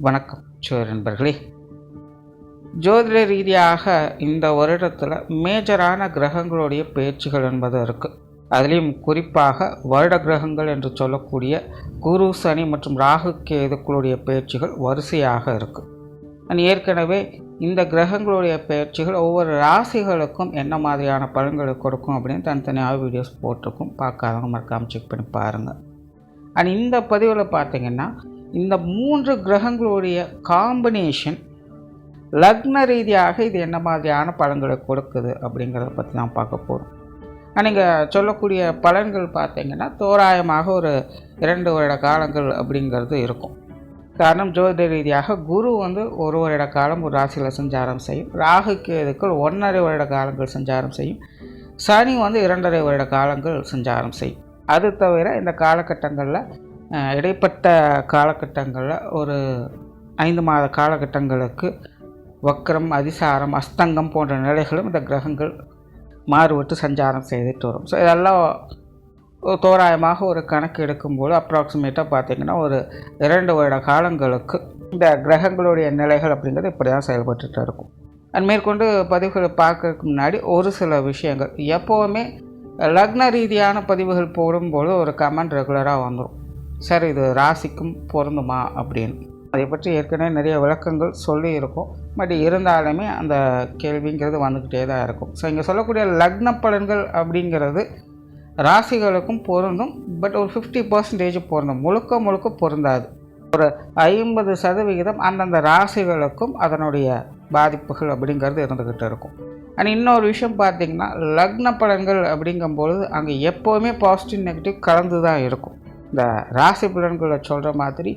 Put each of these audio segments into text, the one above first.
வணக்கம் நண்பர்களே. ஜோதிட ரீதியாக இந்த வருடத்தில் மேஜரான கிரகங்களுடைய பயிற்சிகள் என்பது இருக்குது. அதுலேயும் குறிப்பாக வருட கிரகங்கள் என்று சொல்லக்கூடிய குரு, சனி மற்றும் ராகு கேதுக்களுடைய பயிற்சிகள் வரிசையாக இருக்குது. ஏற்கனவே இந்த கிரகங்களுடைய பயிற்சிகள் ஒவ்வொரு ராசிகளுக்கும் என்ன மாதிரியான பலன்களை கொடுக்கும் அப்படின்னு தனித்தனியாக வீடியோஸ் போட்டிருக்கும். பார்க்காதவங்க மறக்காமல் செக் பண்ணி பாருங்கள். இந்த பதிவில் பார்த்திங்கன்னா இந்த 3 கிரகங்களுடைய காம்பினேஷன் லக்ன ரீதியாக இது என்ன மாதிரியான பலன்களை கொடுக்குது அப்படிங்கிறத பற்றி தான் பார்க்க போகிறோம். நீங்கள் சொல்லக்கூடிய பலன்கள் பார்த்திங்கன்னா தோராயமாக ஒரு 2 வருட காலங்கள் அப்படிங்கிறது இருக்கும். காரணம் ஜோதிட ரீதியாக குரு ஒரு வருட காலம் ஒரு ராசியில் சஞ்சாரம் செய்யும். ராகு கேதுக்கள் 1.5 வருட காலங்கள் சஞ்சாரம் செய்யும். சனி 2.5 வருட காலங்கள் சஞ்சாரம் செய்யும். அது தவிர இந்த காலகட்டங்களில் இடைப்பட்ட காலகட்டங்களில் ஒரு 5 மாத காலகட்டங்களுக்கு வக்ரம், அதிசாரம், அஸ்தங்கம் போன்ற நிலைகளும் இந்த கிரகங்கள் மாறுபட்டு சஞ்சாரம் செய்துட்டு வரும். ஸோ இதெல்லாம் தோராயமாக ஒரு கணக்கு எடுக்கும்போது அப்ராக்சிமேட்டாக பார்த்திங்கன்னா ஒரு 2 வருட காலங்களுக்கு இந்த கிரகங்களுடைய நிலைகள் அப்படிங்கிறது இப்படி தான் செயல்பட்டுட்டு இருக்கும். மேற்கொண்டு பதிவுகளை பார்க்கறதுக்கு முன்னாடி ஒரு சில விஷயங்கள், எப்போவுமே லக்ன ரீதியான பதிவுகள் போடும்போது ஒரு கமெண்ட் ரெகுலராக வந்துடும், சார் இது ராசிக்கும் பொருந்துமா அப்படின்னு. அதை பற்றி ஏற்கனவே நிறைய விளக்கங்கள் சொல்லி இருக்கும். பட் இருந்தாலுமே அந்த கேள்விங்கிறது வந்துக்கிட்டே தான் இருக்கும். ஸோ இங்கே சொல்லக்கூடிய லக்ன பலன்கள் அப்படிங்கிறது ராசிகளுக்கும் பொருந்தும். பட் ஒரு 50% பொருந்தும், முழுக்க பொருந்தாது. ஒரு 50% அந்தந்த ராசிகளுக்கும் அதனுடைய பாதிப்புகள் அப்படிங்கிறது இருந்துக்கிட்டு இருக்கும். இன்னொரு விஷயம் பார்த்திங்கன்னா லக்ன பலன்கள் அப்படிங்கும்பொழுது அங்கே எப்போவுமே பாசிட்டிவ் நெகட்டிவ் கலந்து தான் இருக்கும். இந்த ராசி பலன்களை சொல்கிற மாதிரி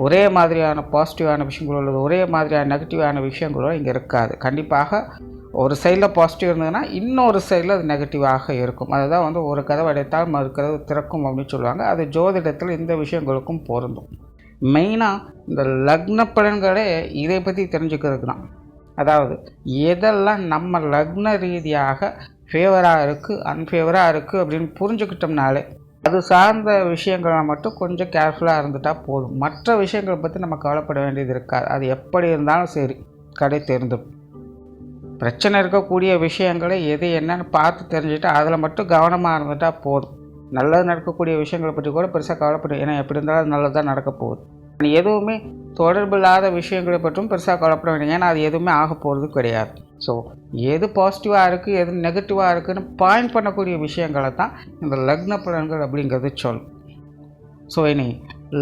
ஒரே மாதிரியான பாசிட்டிவான விஷயங்கள் உள்ளது, ஒரே மாதிரியான நெகட்டிவான விஷயங்களோ இங்கே இருக்காது. கண்டிப்பாக ஒரு சைடில் பாசிட்டிவ் இருந்ததுன்னா இன்னொரு சைடில் அது நெகட்டிவாக இருக்கும். அதுதான் ஒரு கதவு அடைத்தால் மறு கதவு திறக்கும் அப்படின்னு சொல்லுவாங்க. அது ஜோதிடத்தில் இந்த விஷயங்களுக்கும் பொருந்தும். மெயினாக இந்த லக்ன பலன்களே இதை பற்றி தெரிஞ்சுக்கிறதுக்கு தான். அதாவது எதெல்லாம் நம்ம லக்ன ரீதியாக ஃபேவராக இருக்குது, அன்ஃபேவராக இருக்குது அப்படின்னு புரிஞ்சுக்கிட்டோம்னாலே அது சார்ந்த விஷயங்களை மட்டும் கொஞ்சம் கேர்ஃபுல்லாக இருந்துட்டால் போதும். மற்ற விஷயங்களை பற்றி நம்ம கவலைப்பட வேண்டியது இருக்காது. அது எப்படி இருந்தாலும் சரி, கடை தெரிந்துடும். பிரச்சனை இருக்கக்கூடிய விஷயங்களை எது என்னன்னு பார்த்து தெரிஞ்சுட்டு அதில் மட்டும் கவனமாக இருந்துட்டால் போதும். நல்லது நடக்கக்கூடிய விஷயங்களை பற்றி கூட பெருசாக கவலைப்படும். ஏன்னா எப்படி இருந்தாலும் அது நல்லது தான் நடக்க போகுது. எதுவுமே தொடர்பில்லாத விஷயங்களை பற்றும் பெருசாக கவலைப்பட வேண்டிய, ஏன்னா அது எதுவுமே ஆக போகிறது கிடையாது. ஸோ எது பாசிட்டிவாக இருக்குது, எது நெகட்டிவாக இருக்குதுன்னு பாயிண்ட் பண்ணக்கூடிய விஷயங்களை தான் இந்த லக்ன பலன்கள் அப்படிங்கிறது சொல்லும். ஸோ இனி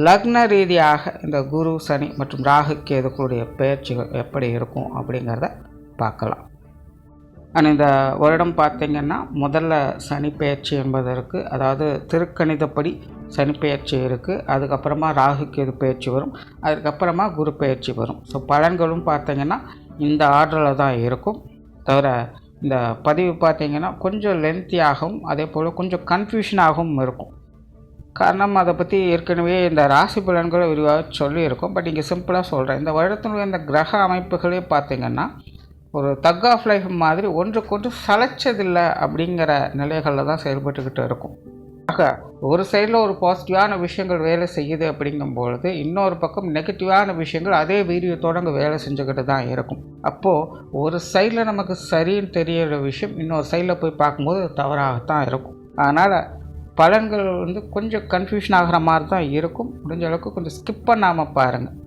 லக்ன ரீதியாக இந்த குரு, சனி மற்றும் ராகு கேதுக்களுடைய பயிற்சிகள் எப்படி இருக்கும் அப்படிங்கிறத பார்க்கலாம். இந்த வருடம் பார்த்திங்கன்னா முதல்ல சனி பயிற்சி என்பது இருக்குது. அதாவது திருக்கணிதப்படி சனி பயிற்சி இருக்குது. அதுக்கப்புறமா ராகு கேது பயிற்சி வரும். அதுக்கப்புறமா குரு பயிற்சி வரும். ஸோ பலன்களும் பார்த்திங்கன்னா இந்த ஆர்டரில் தான் இருக்கும். தவிர இந்த பதிவு பார்த்திங்கன்னா கொஞ்சம் லென்த்தியாகவும் அதே போல் கொஞ்சம் கன்ஃபியூஷனாகவும் இருக்கும். காரணம் அதை பற்றி ஏற்கனவே இந்த ராசி பலன்களை விரிவாக சொல்லியிருக்கோம். பட் இங்கே சிம்பிளாக சொல்கிறேன். இந்த வருடத்தினுடைய இந்த கிரக அமைப்புகளே பார்த்திங்கன்னா ஒரு தக் ஆஃப் லைஃப் மாதிரி ஒன்றுக்கொன்று சளைச்சதில்லை அப்படிங்கிற நிலைகளில் தான் செயல்பட்டுக்கிட்டு இருக்கும். ஆக ஒரு சைடில் ஒரு பாசிட்டிவான விஷயங்கள் வேலை செய்யுது அப்படிங்கும்பொழுது இன்னொரு பக்கம் நெகட்டிவான விஷயங்கள் அதே வீரியத்தோடு அங்கே வேலை செஞ்சுக்கிட்டு தான் இருக்கும். அப்போது ஒரு சைடில் நமக்கு சரின்னு தெரியிற விஷயம் இன்னொரு சைடில் போய் பார்க்கும்போது தவறாகத்தான் இருக்கும். அதனால் பலன்கள் கொஞ்சம் கன்ஃபியூஷன் ஆகிற மாதிரி தான் இருக்கும். முடிஞ்ச அளவுக்கு கொஞ்சம் ஸ்கிப் பண்ணாமல் பாருங்கள்.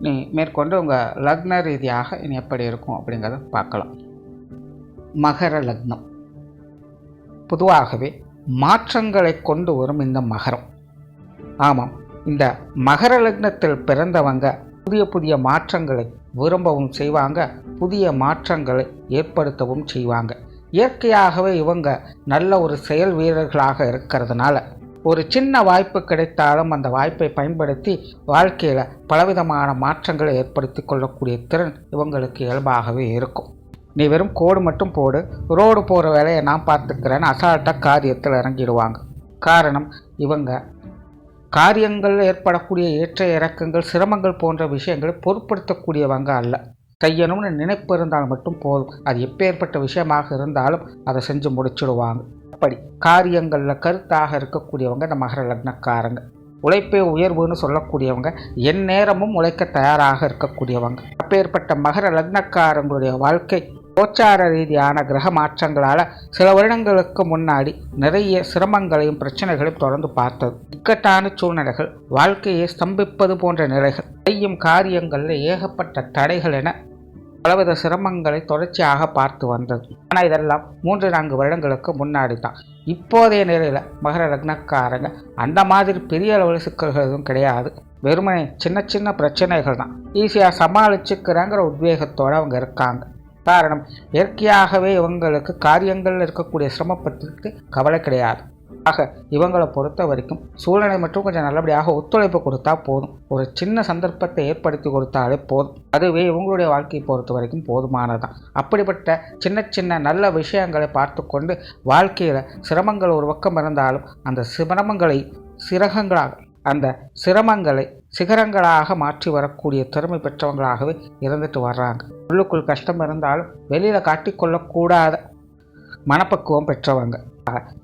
நீ மேற்கொண்டு உங்கள் லக்ன ரீதியாக இனி எப்படி இருக்கும் அப்படிங்கிறத பார்க்கலாம். மகர லக்னம் பொதுவாகவே மாற்றங்களை கொண்டு வரும் இந்த மகரம். ஆமாம், இந்த மகர லக்னத்தில் பிறந்தவங்க புதிய மாற்றங்களை விரும்பவும் செய்வாங்க, புதிய மாற்றங்களை ஏற்படுத்தவும் செய்வாங்க. இயற்கையாகவே இவங்க நல்ல ஒரு செயல் வீரர்களாக இருக்கிறதுனால ஒரு சின்ன வாய்ப்பு கிடைத்தாலும் அந்த வாய்ப்பை பயன்படுத்தி வாழ்க்கையில் பலவிதமான மாற்றங்களை ஏற்படுத்தி கொள்ளக்கூடிய திறன் இவங்களுக்கு இயல்பாகவே இருக்கும். நீ வெறும் கோடு மட்டும் போடு, ரோடு போகிற வேலையை நான் பார்த்துக்கிறேன்னு அசால்ட்டாக காரியத்தில் இறங்கிடுவாங்க. காரணம், இவங்க காரியங்களில் ஏற்படக்கூடிய ஏற்ற இறக்கங்கள், சிரமங்கள் போன்ற விஷயங்களை பொருட்படுத்தக்கூடியவங்க அல்ல. செய்யணும்னு நினைப்பு இருந்தால் மட்டும் போதும். அது எப்பேற்பட்ட விஷயமாக இருந்தாலும் அதை செஞ்சு முடிச்சுடுவாங்க. அப்படி காரியங்களில் கருத்தாக இருக்கக்கூடியவங்க இந்த மகர லக்னக்காரங்க. உழைப்பே உயர்வுன்னு சொல்லக்கூடியவங்க எந்நேரமும் உழைக்க தயாராக இருக்கக்கூடியவங்க. அப்பேற்பட்ட மகர லக்னக்காரங்களுடைய வாழ்க்கை கோச்சார ரீதியான கிரக மாற்றங்களால் சில வருடங்களுக்கு முன்னாடி நிறைய சிரமங்களையும் பிரச்சனைகளையும் தொடர்ந்து பார்த்தது. இக்கட்டான சூழ்நிலைகள், வாழ்க்கையை ஸ்தம்பிப்பது போன்ற நிலைகள், செய்யும் காரியங்களில் ஏகப்பட்ட தடைகள் என பலவித சிரமங்களை தொடர்ச்சியாக பார்த்து வந்தது. ஆனால் இதெல்லாம் 3-4 வருடங்களுக்கு முன்னாடி தான். இப்போதைய நிலையில் மகர லக்னக்காரங்க அந்த மாதிரி பெரிய அளவில் சிக்கல்கள் எதுவும் கிடையாது. வெறுமனே சின்ன சின்ன பிரச்சனைகள் தான் ஈஸியாக சமாளிச்சுக்கிறாங்கிற உத்வேகத்தோடு அவங்க இருக்காங்க. காரணம், இயற்கையாகவே இவங்களுக்கு காரியங்களில் இருக்கக்கூடிய சிரமப்பத்திற்கு கவலை கிடையாது. ஆக இவங்களை பொறுத்த வரைக்கும் சூழ்நிலை மட்டும் கொஞ்சம் நல்லபடியாக ஒத்துழைப்பு கொடுத்தா போதும். ஒரு சின்ன சந்தர்ப்பத்தை ஏற்படுத்தி கொடுத்தாலே போதும். அதுவே இவங்களுடைய வாழ்க்கையை பொறுத்த வரைக்கும் போதுமானதான். அப்படிப்பட்ட சின்ன சின்ன நல்ல விஷயங்களை பார்த்து கொண்டு வாழ்க்கையில் சிரமங்கள் ஒரு பக்கம் இருந்தாலும் அந்த சிரமங்களை சிகரங்களாக மாற்றி வரக்கூடிய திறமை பெற்றவங்களாகவே இருந்துட்டு வர்றாங்க. உள்ளுக்குள் கஷ்டம் இருந்தாலும் வெளியில் காட்டிக்கொள்ளக்கூடாத மனப்பக்குவம் பெற்றவங்க.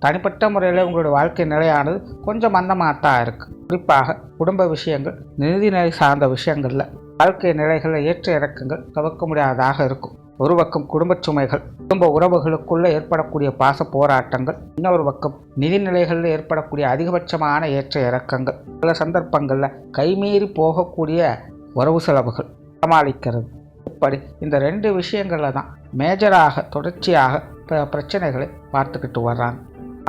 தனிப்பட்ட முறையில் உங்களுடைய வாழ்க்கை நிலையானது கொஞ்சம் மந்தமாக தான் இருக்குது. குறிப்பாக குடும்ப விஷயங்கள், நிதிநிலை சார்ந்த விஷயங்களில் வாழ்க்கை நிலைகளில் ஏற்ற இறக்கங்கள் தவிர்க்க முடியாததாக இருக்கும். ஒரு பக்கம் குடும்ப சுமைகள், குடும்ப உறவுகளுக்குள்ளே ஏற்படக்கூடிய பாச போராட்டங்கள், இன்னொரு பக்கம் நிதிநிலைகளில் ஏற்படக்கூடிய அதிகபட்சமான ஏற்ற இறக்கங்கள், சில சந்தர்ப்பங்களில் கைமீறி போகக்கூடிய வரவு செலவுகள் சமாளிக்கிறது. இப்படி இந்த 2 விஷயங்களில் தான் மேஜராக தொடர்ச்சியாக பிரச்சனைகளை பார்த்துக்கிட்டு வர்றாங்க.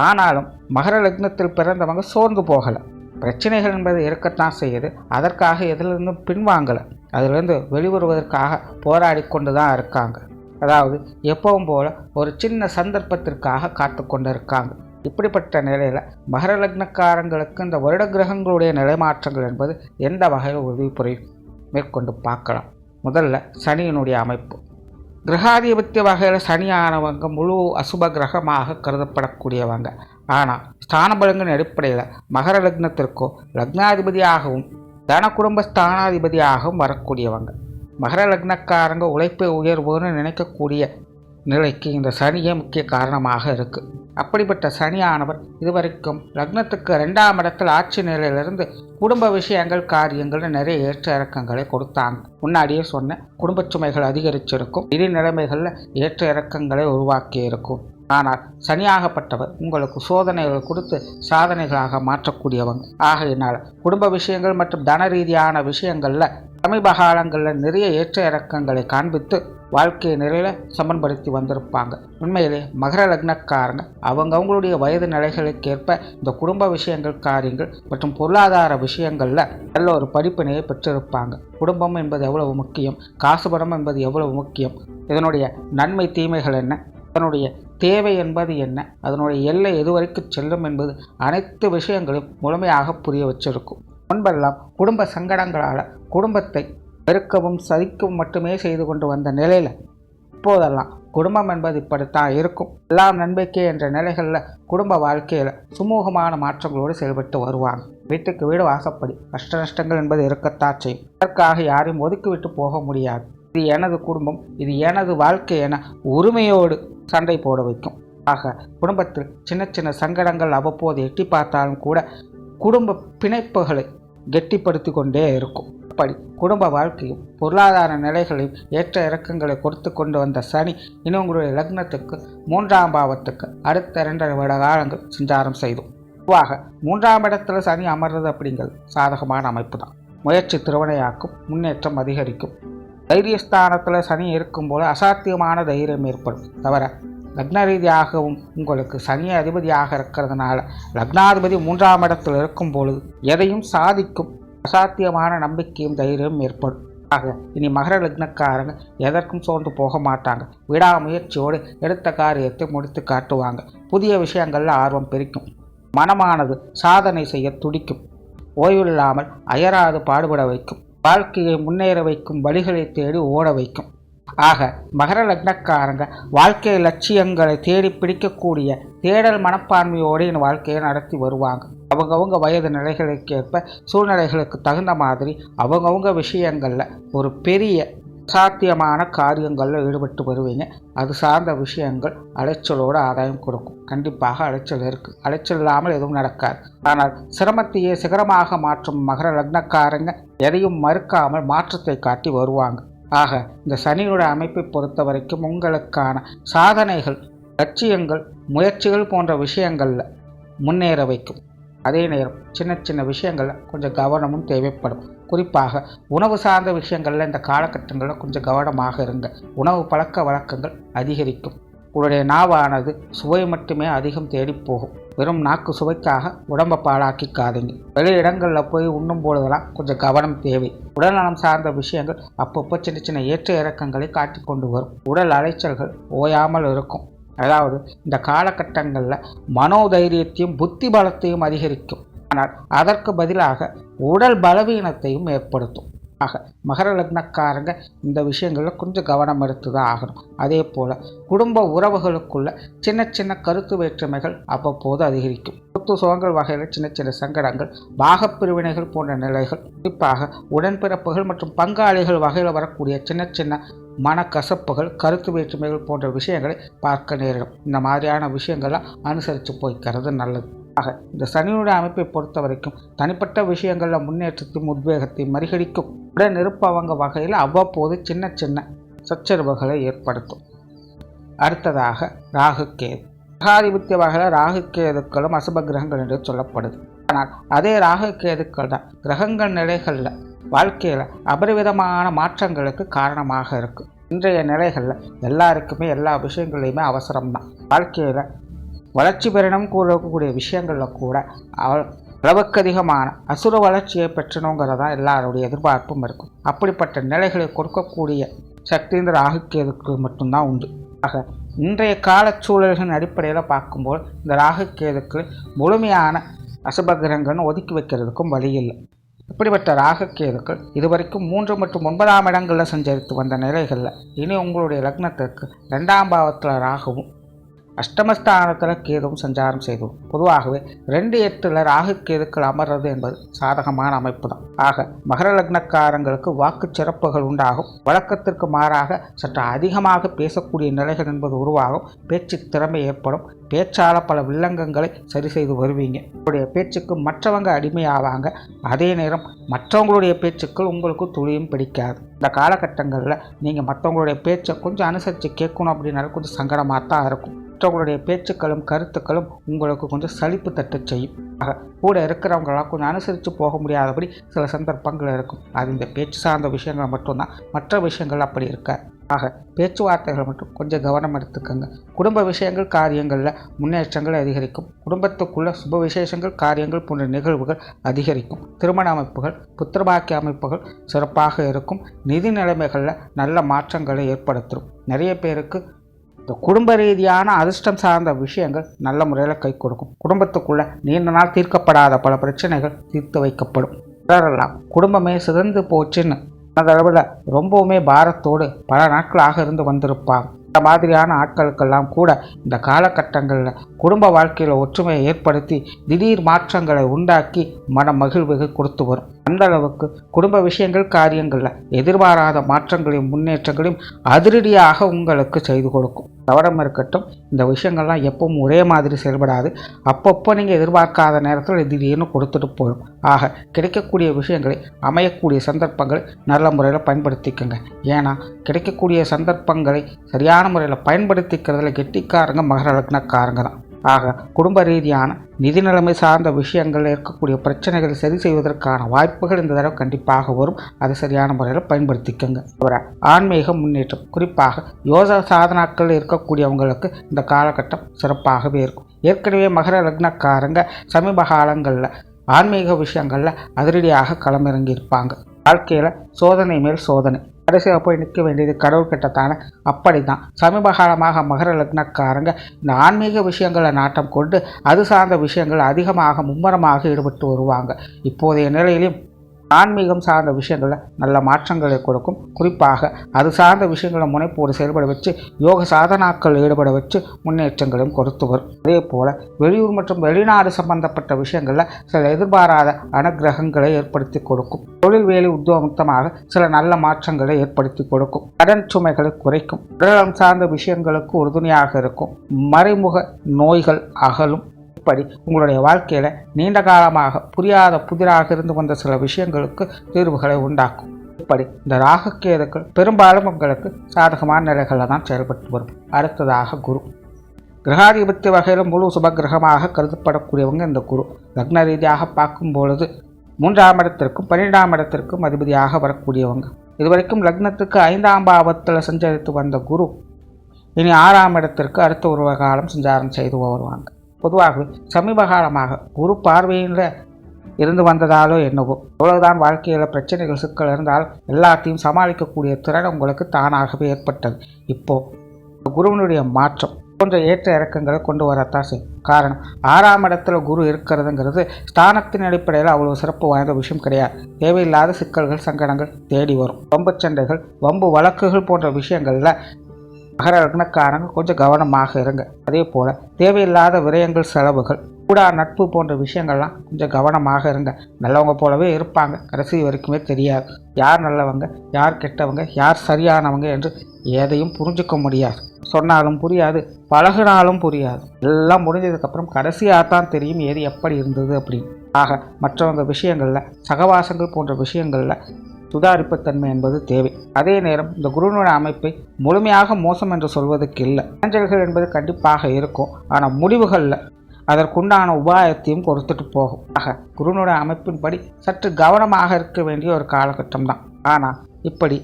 ஆனாலும் மகர லக்னத்தில் பிறந்தவங்க சோர்ந்து போகலை. பிரச்சனைகள் என்பது இருக்கத்தான் செய்யுது. அதற்காக எதிலிருந்தும் பின்வாங்கலை. அதிலிருந்து வெளிவருவதற்காக போராடி கொண்டு தான் இருக்காங்க. அதாவது எப்பவும் போல ஒரு சின்ன சந்தர்ப்பத்திற்காக காத்து கொண்டு இருக்காங்க. இப்படிப்பட்ட நிலையில் மகர லக்னக்காரங்களுக்கு இந்த வருட கிரகங்களுடைய நிலைமாற்றங்கள் என்பது எந்த வகையில் உதவி புரியும் மேற்கொண்டு பார்க்கலாம். முதல்ல சனியினுடைய அமைப்பு. கிரகாதிபத்திய வகையில் சனியானவங்க முழு அசுப கிரகமாக கருதப்படக்கூடியவங்க. ஆனால் ஸ்தான பலங்களின் அடிப்படையில் மகர லக்னத்திற்கோ லக்னாதிபதியாகவும் தன குடும்ப ஸ்தானாதிபதியாகவும் வரக்கூடியவங்க. மகர லக்னக்காரங்க உழைப்பை உயர்வுன்னு நினைக்கக்கூடிய நிலைக்கு இந்த சனியே முக்கிய காரணமாக இருக்குது. அப்படிப்பட்ட சனியானவர் இதுவரைக்கும் லக்னத்துக்கு 2ஆம் இடத்தில் ஆட்சி நிலையிலிருந்து குடும்ப விஷயங்கள், காரியங்கள் நிறைய ஏற்ற இறக்கங்களை கொடுத்தாங்க. முன்னாடியே சொன்ன குடும்ப சுமைகள் அதிகரிச்சிருக்கும், நிதி நிலைமைகளில் ஏற்ற இறக்கங்களை உருவாக்கி இருக்கும். ஆனால் சனியாகப்பட்டவர் உங்களுக்கு சோதனைகள் கொடுத்து சாதனைகளாக மாற்றக்கூடியவங்க. ஆகையினால் குடும்ப விஷயங்கள் மற்றும் தன ரீதியான விஷயங்களில் சமீப காலங்களில் நிறைய ஏற்ற இறக்கங்களை காண்பித்து வாழ்க்கையை நிறைய சமன்படுத்தி வந்திருப்பாங்க. உண்மையிலே மகர லக்னக்காரங்க அவங்களுடைய வயது நிலைகளுக்கேற்ப இந்த குடும்ப விஷயங்கள், காரியங்கள் மற்றும் பொருளாதார விஷயங்களில் நல்ல ஒரு படிப்பினையை பெற்றிருப்பாங்க. குடும்பம் என்பது எவ்வளவு முக்கியம், காசுபடம் என்பது எவ்வளவு முக்கியம், இதனுடைய நன்மை தீமைகள் என்ன, அதனுடைய தேவை என்பது என்ன, அதனுடைய எல்லை எதுவரைக்கும் செல்லும் என்பது அனைத்து விஷயங்களையும் முழுமையாக புரிய வச்சிருக்கும். முன்பெல்லாம் குடும்ப சங்கடங்களால் குடும்பத்தை பெருக்கவும் சதிக்கவும் மட்டுமே செய்து கொண்டு வந்த நிலையில் இப்போதெல்லாம் குடும்பம் என்பது இப்படித்தான் இருக்கும், எல்லாம் நன்மைக்கே என்ற நிலைகளில் குடும்ப வாழ்க்கையில் சுமூகமான மாற்றங்களோடு செயல்பட்டு வருவாங்க. வீட்டுக்கு வீடு வாசப்படி கஷ்ட நஷ்டங்கள் என்பது இருக்கத்தான் செய்யும். அதற்காக யாரையும் ஒதுக்கிவிட்டு போக முடியாது. இது எனது குடும்பம், இது எனது வாழ்க்கை என உரிமையோடு சண்டை போட வைக்கும். ஆக குடும்பத்தில் சின்ன சின்ன சங்கடங்கள் அவ்வப்போது எட்டி பார்த்தாலும் கூட குடும்ப பிணைப்புகளை கெட்டிப்படுத்தி கொண்டே இருக்கும். அப்படி குடும்ப வாழ்க்கையும் பொருளாதார நிலைகளையும் ஏற்ற இறக்கங்களை கொடுத்து கொண்டு வந்த சனி இனி உங்களுடைய லக்னத்துக்கு 3ஆம் பாவத்துக்கு அடுத்த 2.5 வருட காலங்கள் சஞ்சாரம் செய்தோம். பொதுவாக 3ஆம் இடத்துல சனி அமர்றது அப்படிங்கிறது சாதகமான அமைப்பு தான். முயற்சி திருவினையாக்கும், முன்னேற்றம் அதிகரிக்கும். தைரியஸ்தானத்தில் சனி இருக்கும்போது அசாத்தியமான தைரியம் ஏற்படும். தவிர லக்ன ரீதியாகவும் உங்களுக்கு சனி அதிபதியாக இருக்கிறதுனால லக்னாதிபதி 3ஆம் இடத்தில் இருக்கும் பொழுது எதையும் சாதிக்கும் அசாத்தியமான நம்பிக்கையும் தைரியம் ஏற்படும். ஆக இனி மகர லக்னக்காரங்க எதற்கும் சோர்ந்து போக மாட்டாங்க. விடாமுயற்சியோடு எடுத்த காரியத்தை முடித்து காட்டுவாங்க. புதிய விஷயங்களில் ஆர்வம் பெருக்கும். மனமானது சாதனை செய்ய துடிக்கும். ஓய்வில்லாமல் அயராது பாடுபட வைக்கும். வாழ்க்கையை முன்னேற வைக்கும் வழிகளை தேடி ஓட வைக்கும். ஆக மகர லக்னக்காரங்க வாழ்க்கை லட்சியங்களை தேடி பிடிக்கக்கூடிய தேடல் மனப்பான்மையோடு என் வாழ்க்கையை நடத்தி வருவாங்க. அவங்கவுங்க வயது நிலைகளுக்கேற்ப சூழ்நிலைகளுக்கு தகுந்த மாதிரி அவங்கவுங்க விஷயங்களில் ஒரு பெரிய சாத்தியமான காரியங்களில் ஈடுபட்டு வருவீங்க. அது சார்ந்த விஷயங்கள் அலைச்சலோடு ஆதாயம் கொடுக்கும். கண்டிப்பாக அலைச்சல் இருக்குது. அலைச்சல் இல்லாமல் எதுவும் நடக்காது. ஆனால் சிரமத்தையே சிகரமாக மாற்றும் மகர லக்னக்காரங்க எதையும் மறுக்காமல் மாற்றத்தை காட்டி வருவாங்க. ஆக இந்த சனியோட அமைப்பை பொறுத்த வரைக்கும் உங்களுக்கான சாதனைகள், லட்சியங்கள், முயற்சிகள் போன்ற விஷயங்களில் முன்னேற வைக்கும். அதே நேரம் சின்ன சின்ன விஷயங்களில் கொஞ்சம் கவனமும் தேவைப்படும். குறிப்பாக உணவு சார்ந்த விஷயங்களில் இந்த காலகட்டங்களில் கொஞ்சம் கவனமாக இருங்க. உணவு பழக்க வழக்கங்கள் அதிகரிக்கும். உங்களுடைய நாவானது சுவை மட்டுமே அதிகம் தேடி போகும். வெறும் நாக்கு சுவைக்காக உடம்பை பாழாக்கிக்காதீங்க. வெளி இடங்களில் போய் உண்ணும் பொழுதெல்லாம் கொஞ்சம் கவனம் தேவை. உடல்நலம் சார்ந்த விஷயங்கள் அப்பப்போ சின்ன சின்ன ஏற்ற இறக்கங்களை காட்டி கொண்டு வரும். உடல் அலைச்சல்கள் ஓயாமல் இருக்கும். அதாவது இந்த காலகட்டங்களில் மனோதைரியத்தையும் புத்தி பலத்தையும் அதிகரிக்கும். ஆனால் அதற்கு பதிலாக உடல் பலவீனத்தையும் ஏற்படுத்தும். ஆக மகர லக்னக்காரங்க இந்த விஷயங்களில் கொஞ்சம் கவனம் எடுத்து தான் ஆகணும். அதே போல் குடும்ப உறவுகளுக்குள்ள சின்ன சின்ன கருத்து வேற்றுமைகள் அவ்வப்போது அதிகரிக்கும். சொத்து சுகங்கள் வகையில் சின்ன சின்ன சங்கடங்கள், பாகப்பிரிவினைகள் போன்ற நிலைகள், குறிப்பாக உடன்பிறப்புகள் மற்றும் பங்காளிகள் வகையில் வரக்கூடிய சின்ன சின்ன மனக்கசப்புகள், கருத்து வேற்றுமைகள் போன்ற விஷயங்களை பார்க்க நேரிடும். இந்த மாதிரியான விஷயங்கள்லாம் அனுசரித்து போய்க்கிறது நல்லது. ஆக இந்த சனியுடைய அமைப்பை பொறுத்த வரைக்கும் தனிப்பட்ட விஷயங்களில் முன்னேற்றத்தையும் உத்வேகத்தையும் மறிகடிக்கும். உடன் இருப்பவங்க வகையில் அவ்வப்போது சின்ன சின்ன சச்சரவுகளை ஏற்படுத்தும். அடுத்ததாக ராகு கேது. கிரகாதிபத்திய வகையில் ராகு கேதுக்களும் அசுப கிரகங்கள் என்று சொல்லப்படுது. ஆனால் அதே ராகு கேதுக்கள் தான் கிரகங்கள் நிலைகளில் வாழ்க்கையில் அபரிவிதமான மாற்றங்களுக்கு காரணமாக இருக்குது. இன்றைய நிலைகளில் எல்லாருக்குமே எல்லா விஷயங்களையுமே அவசரம்தான். வாழ்க்கையில் வளர்ச்சி பெறணும் கூறக்கூடிய விஷயங்களில் கூட அளவுக்கு அதிகமான அசுர வளர்ச்சியை பெற்றணுங்கிறதா எல்லாருடைய எதிர்பார்ப்பும் இருக்கும். அப்படிப்பட்ட நிலைகளை கொடுக்கக்கூடிய சக்தி இந்த ராகு கேதுக்கு மட்டும்தான் உண்டு. ஆக இன்றைய காலச்சூழல்களின் அடிப்படையில் பார்க்கும்போது இந்த ராகு கேதுக்கு முழுமையான அசுபகிரகங்கள்னு ஒதுக்கி வைக்கிறதுக்கும் வழி இல்லை. இப்படிப்பட்ட ராகு கேதுக்கள் இதுவரைக்கும் 3 மற்றும் 9ஆம் இடங்களில் சஞ்சரித்து வந்த நிலைகளில் இனி உங்களுடைய லக்னத்திற்கு 2ஆம் பாவத்தில் ராகுவும் அஷ்டமஸ்தானத்தில் கேதுவும் சஞ்சாரம் செய்தோம். பொதுவாகவே 2-8 ராகு கேதுக்கள் அமர்றது என்பது சாதகமான அமைப்பு தான். ஆக மகர லக்னக்காரங்களுக்கு வாக்கு சிறப்புகள் உண்டாகும். வழக்கத்திற்கு மாறாக சற்று அதிகமாக பேசக்கூடிய நிலைகள் என்பது உருவாகும். பேச்சு திறமை ஏற்படும். பேச்சால பல வில்லங்கங்களை சரி செய்து வருவீங்க. உங்களுடைய பேச்சுக்கு மற்றவங்க அடிமையாவாங்க. அதே நேரம் மற்றவங்களுடைய பேச்சுக்கள் உங்களுக்கு துளியும் பிடிக்காது. இந்த காலகட்டங்களில் நீங்கள் மற்றவங்களுடைய பேச்சை கொஞ்சம் அனுசரித்து கேட்கணும் அப்படின்னாலும் கொஞ்சம் சங்கடமாக தான் இருக்கும். மற்றவங்களுடைய பேச்சுக்களும் கருத்துக்களும் உங்களுக்கு கொஞ்சம் சலிப்பு தட்டு செய்யும். ஆக கூட இருக்கிறவங்களாம் கொஞ்சம் அனுசரித்து போக முடியாதபடி சில சந்தர்ப்பங்கள் இருக்கும். அது இந்த பேச்சு சார்ந்த விஷயங்கள் மட்டும்தான். மற்ற விஷயங்கள் அப்படி இருக்காது. ஆக பேச்சுவார்த்தைகள் மட்டும் கொஞ்சம் கவனம் எடுத்துக்கோங்க. குடும்ப விஷயங்கள் காரியங்களில் முன்னேற்றங்கள் அதிகரிக்கும். குடும்பத்துக்குள்ள சுப விசேஷங்கள் காரியங்கள் போன்ற நிகழ்வுகள் அதிகரிக்கும். திருமண அமைப்புகள், புத்திரபாக்கிய அமைப்புகள் சிறப்பாக இருக்கும். நிதி நிலைமைகளில் நல்ல மாற்றங்களை ஏற்படுத்தும். நிறைய பேருக்கு இந்த குடும்ப ரீதியான அதிர்ஷ்டம் சார்ந்த விஷயங்கள் நல்ல முறையில் கை கொடுக்கும். குடும்பத்துக்குள்ள நீண்ட நாள் தீர்க்கப்படாத பல பிரச்சனைகள் தீர்த்து வைக்கப்படும். சிலரெல்லாம் குடும்பமே சிதைந்து போச்சுன்னு மனதளவில் ரொம்பவுமே பாரத்தோடு பல நாட்களாக இருந்து வந்திருப்பாங்க. இந்த மாதிரியான ஆட்களுக்கெல்லாம் கூட இந்த காலகட்டங்களில் குடும்ப வாழ்க்கையில் ஒற்றுமையை ஏற்படுத்தி திடீர் மாற்றங்களை உண்டாக்கி மன மகிழ்வுகள் கொடுத்து வரும். அந்த அளவுக்கு குடும்ப விஷயங்கள் காரியங்களில் எதிர்பாராத மாற்றங்களையும் முன்னேற்றங்களையும் அதிரடியாக உங்களுக்கு செய்து கொடுக்கும். கவனம் இருக்கட்டும். இந்த விஷயங்கள்லாம் எப்பவும் ஒரே மாதிரி செயல்படாது. அப்பப்போ நீங்கள் எதிர்பார்க்காத நேரத்தில் திடீர்னு கொடுத்துட்டு போயிடும். ஆக கிடைக்கக்கூடிய விஷயங்களை அமையக்கூடிய சந்தர்ப்பங்களை நல்ல முறையில் பயன்படுத்திக்கோங்க. ஏன்னா கிடைக்கக்கூடிய சந்தர்ப்பங்களை சரியான முறையில் பயன்படுத்திக்கிறதுல கெட்டிக்காரங்க மகர லக்னக்காரங்க தான். ஆக குடும்ப ரீதியான நிதி நிலைமை சார்ந்த விஷயங்கள் இருக்கக்கூடிய பிரச்சனைகளை சரி செய்வதற்கான வாய்ப்புகள் இந்த தடவை கண்டிப்பாக வரும். அதை சரியான முறையில் பயன்படுத்திக்கோங்க. ஆன்மீக முன்னேற்றம், குறிப்பாக யோக சாதனாக்கள் இருக்கக்கூடியவங்களுக்கு இந்த காலகட்டம் சிறப்பாகவே இருக்கும். ஏற்கனவே மகர லக்னக்காரங்க சமீப காலங்களில் ஆன்மீக விஷயங்களில் அதிரடியாக களமிறங்கி இருப்பாங்க. வாழ்க்கையில் சோதனை மேல் சோதனை, கடைசியாக போய் நிற்க வேண்டியது கடவுள்கிட்டத்தானே. அப்படி தான் சமீப காலமாக மகர லக்னக்காரங்க இந்த ஆன்மீக விஷயங்களை நாட்டம் கொண்டு அது சார்ந்த விஷயங்கள் அதிகமாக மும்முரமாக ஈடுபட்டு வருவாங்க. இப்போதைய நிலையிலும் ஆன்மீகம் சார்ந்த விஷயங்களில் நல்ல மாற்றங்களை கொடுக்கும். குறிப்பாக அது சார்ந்த விஷயங்களை முனைப்போடு செயல்பட வச்சு யோக சாதனாக்கள் ஈடுபட வச்சு முன்னேற்றங்களையும் கொடுத்து வரும். அதே போல் வெளியூர் மற்றும் வெளிநாடு சம்பந்தப்பட்ட விஷயங்களில் சில எதிர்பாராத அனுகிரகங்களை ஏற்படுத்தி கொடுக்கும். தொழில் வேலை உத்தியோகமாக சில நல்ல மாற்றங்களை ஏற்படுத்தி கொடுக்கும். கடன் சுமைகளை குறைக்கும். உடல்நலம் சார்ந்த விஷயங்களுக்கு உறுதுணையாக இருக்கும். மறைமுக நோய்கள் அகலும். இப்படி உங்களுடைய வாழ்க்கையில் நீண்ட காலமாக புரியாத புதிராக இருந்து வந்த சில விஷயங்களுக்கு தீர்வுகளை உண்டாக்கும். இப்படி இந்த ராகுகேதுக்கள் பெரும்பாலும் உங்களுக்கு சாதகமான நிலைகளில் தான் செயல்பட்டு வரும். அடுத்ததாக குரு. கிரகாதிபத்திய வகையில் முழு சுபகிரகமாக கருதப்படக்கூடியவங்க இந்த குரு. லக்ன ரீதியாக பார்க்கும் பொழுது 3ஆம் இடத்திற்கும் 12ஆம் இடத்திற்கும் அதிபதியாக வரக்கூடியவங்க. இதுவரைக்கும் லக்னத்துக்கு 5ஆம் பாவத்தில் சஞ்சரித்து வந்த குரு இனி 6ஆம் இடத்திற்கு அடுத்த ஒரு காலம் சஞ்சாரம் செய்து வருவாங்க. பொதுவாகவே சமீப காலமாக குரு பார்வையில் இருந்து வந்ததாலோ என்னவோ எவ்வளவுதான் வாழ்க்கையில் பிரச்சனைகள் சிக்கல் இருந்தாலும் எல்லாத்தையும் சமாளிக்கக்கூடிய திறன் உங்களுக்கு தானாகவே ஏற்பட்டது. இப்போது குருவினுடைய மாற்றம் போன்ற ஏற்ற இறக்கங்களை கொண்டு வரத்தான் செய்யும். காரணம் 6ஆம் இடத்துல குரு இருக்கிறதுங்கிறது ஸ்தானத்தின் அடிப்படையில் அவ்வளோ சிறப்பு வாய்ந்த விஷயம் கிடையாது. தேவையில்லாத சிக்கல்கள் சங்கடங்கள் தேடி வரும். வம்பு சண்டைகள் வம்பு வழக்குகள் போன்ற விஷயங்களில் மகர லக்னக்காரங்க கொஞ்சம் கவனமாக இருங்க. அதே போல் தேவையில்லாத விரயங்கள் செலவுகள் கூடா நட்பு போன்ற விஷயங்கள்லாம் கொஞ்சம் கவனமாக இருங்க. நல்லவங்க போலவே இருப்பாங்க, கடைசி வரைக்குமே தெரியாது யார் நல்லவங்க யார் கெட்டவங்க யார் சரியானவங்க என்று எதையும் புரிஞ்சுக்க முடியாது. சொன்னாலும் புரியாது, பழகினாலும் புரியாது. எல்லாம் முடிஞ்சதுக்கப்புறம் கடைசியாக தான் தெரியும் எது எப்படி இருந்தது அப்படின்னு. ஆக மற்றவங்க விஷயங்களில் சகவாசங்கள் போன்ற விஷயங்களில் சுதாரிப்புத்தன்மை என்பது தேவை. அதே நேரம் இந்த குருவினுடைய அமைப்பை முழுமையாக மோசம் என்று சொல்வதற்கு இல்லை. இடைஞ்சல்கள் என்பது கண்டிப்பாக இருக்கும். ஆனால் முடிவுகளில் அதற்குண்டான உபாயத்தையும் கொடுத்துட்டு போகும். ஆக குருவினுடைய அமைப்பின்படி சற்று கவனமாக இருக்க வேண்டிய ஒரு காலகட்டம் தான். ஆனால் இப்படி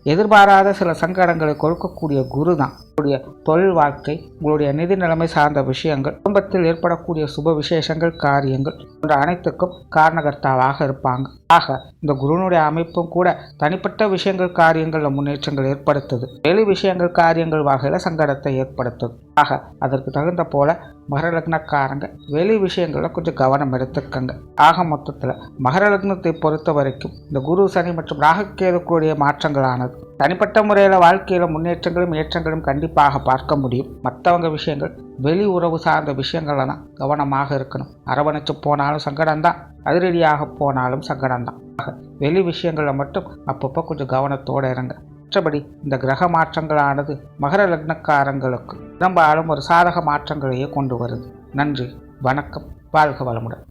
எதிர்பாராத சில சங்கடங்களை கொடுக்கக்கூடிய குரு தான் உங்களுடைய தொழில் வாழ்க்கை, உங்களுடைய நிதி நிலைமை சார்ந்த விஷயங்கள், குடும்பத்தில் ஏற்படக்கூடிய சுப விசேஷங்கள் காரியங்கள் போன்ற அனைத்துக்கும் காரணகர்த்தாவாக இருப்பாங்க. ஆக இந்த குருனுடைய அமைப்பும் கூட தனிப்பட்ட விஷயங்கள் காரியங்களில் முன்னேற்றங்கள் ஏற்படுத்துது. வெளி விஷயங்கள் காரியங்கள் வகையில் சங்கடத்தை ஏற்படுத்துது. ஆக அதற்கு தகுந்த போல மகர லக்னக்காரங்க வெளி விஷயங்களில் கொஞ்சம் கவனம் எடுத்துக்கங்க. ஆக மொத்தத்தில் மகர லக்னத்தை பொறுத்த வரைக்கும் இந்த குரு சனி மற்றும் ராகுகேதுக்குடைய மாற்றங்களானது தனிப்பட்ட முறையில் வாழ்க்கையில் முன்னேற்றங்களும் ஏற்றங்களும் கண்டிப்பாக பார்க்க முடியும். மற்றவங்க விஷயங்கள் வெளி உறவு சார்ந்த விஷயங்கள்ல தான் கவனமாக இருக்கணும். அரவணைச்சு போனாலும் சங்கடம்தான், அதிரடியாக போனாலும் சங்கடம்தான். ஆக வெளி விஷயங்களில் மட்டும் அப்பப்போ கொஞ்சம் கவனத்தோடு இருங்க. மற்றபடி இந்த கிரக மாற்றங்களானது மகர லக்னக்காரங்களுக்கு பெரும்பாலும் ஒரு சாதக மாற்றங்களையே கொண்டு வருது. நன்றி, வணக்கம், வாழ்க வளமுடன்.